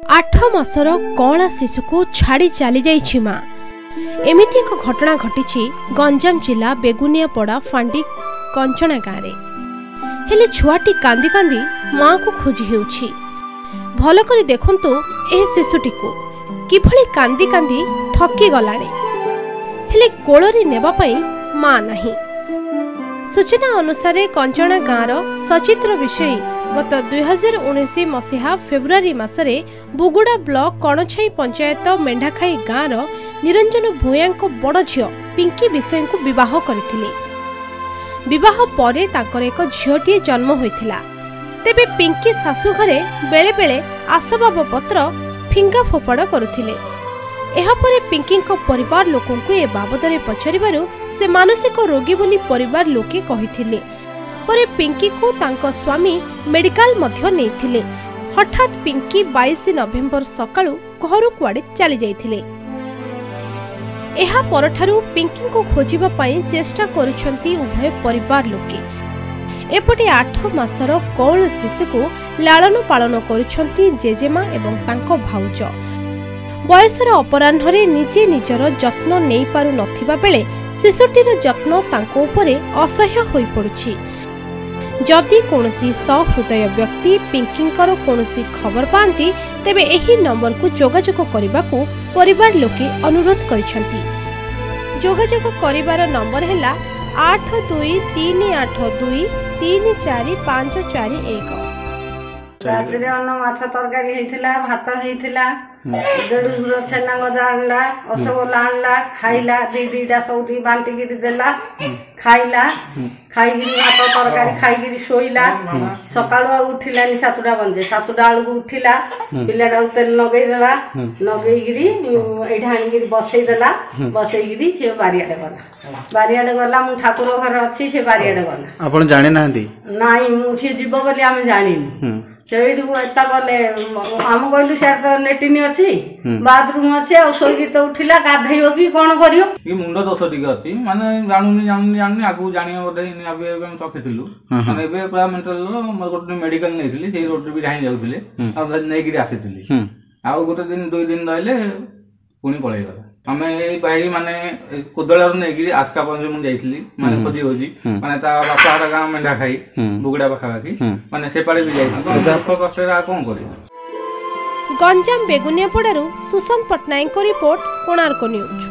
8 मासर कला शिशु को छाड़ी चली जाइछि मां। एमिति एक घटना घटी गंजाम जिला बेगुनियापड़ा फांडी कंचना गाँव में। हेले छुआटी कांदी कांदी मां को खोजी हेउछि। भल करी देखंतु ए शिशुटी को किभली कांदी कांदी थकी गलाणे, हेले कोलरी नेबा पई मां नाही। सूचना अनुसार कंचना गाँवर सचित्र विषयी गत 2019 मसीहा फेब्रुआरी मासरे बुगुड़ा ब्लॉक कणछाई पंचायत मेंढाखाई गाँवर निरंजन भूया बड़ झियो पिंकी विषय को विवाह करथिले। विवाह परे तांकर एक झियोटी जन्म होइथिला। तेबे पिंकी शाशु घरे बेले बेले आसबाब पत्र फिंगा फोफड़ करुथिले। एहा परे पिंकी परिवार लोकों को ए बाबदरे पचारिबारु से मानसिक रोगी बोली परिवार लोके कहिथिले। परे पिंकी को तांको स्वामी मेडिकल मध्य नेइथिले। हठात पिंकी 22 नवेम्बर सकाळु घर कुआडे चली जाइथिले। एहा परठारु पिंकी को खोजिबा पई चेष्टा करुछंती उभय परिवार लोके। एपटे 8 मासर कौल शिशु को लालन पालन करुछंती जेजेमा एवं तांको भाउज। बयसर अपराह्न निजे निजर जत्न नहीं पारु नथिबा बेले शिशुटीर जत्न तांको उपरे असह्य होई पड़ुछि। जदि कोनोसी सहृदय व्यक्ति पिंकींकर कोनोसी खबर पाती तेबे एही नंबर को जोगाजोग करबाकू परिवार लोके अनुरोध करिसंती। जोगाजोग करिवार नंबर हैला 8238234541। रात्रि अन्न माछ तरकारी हेइथिला, भात हेइथिला, देडुर छेना गजा आनला, रसगोल्ला आनला, खाइला, दीटा सौदी बांटिगिरी देला, खाइला, खाइगिरी भात तरकारी खाइगिरी शोइला। सकाळु उठिलानी 7टा बजे, 7टा आलू उठिला, पिलाटा तेल नगेई देला, नगेईगिरी एठा आनिगिरी बसई देला, बसईगिरी से बारियाडे गला। बारियाडे गला मु ठाकुर घर अछि से बारियाडे गला। आपण जाने नांती? नाही मु से जीव बोली आमे जानिनी। सेठू एता गले आम कहलु से तो नेटिनी अछि, बाथरूम अछि, आ सोई तो उठिला गाधैयो कि कोन करियो ई मुंड दोष टिक अछि माने जानुनी आगु जानियो बोधे अबे हम सखिथिलु माने एबे पूरा मेंटल म गोटे मेडिकल नेथिली सेही रोड भी जाई जाउथिले आ नै गिरी आसीथिली। आ गोटे दिन 2 दिन रहले पुनी पळै गला। हमें ए भाई माने कोदळार नै गिरी आस्का पंजे मु जाईथिली माने खोजी होजी माने ता बापारा गां मेंढा खाई बुगड़ा बखाबाकी माने से पारे भी जाईथिली। तो कष्टरा कोन करी। गंजाम बेगुनियापड़ारू सुशांत पटनायक को रिपोर्ट, कोणार्क न्यूज।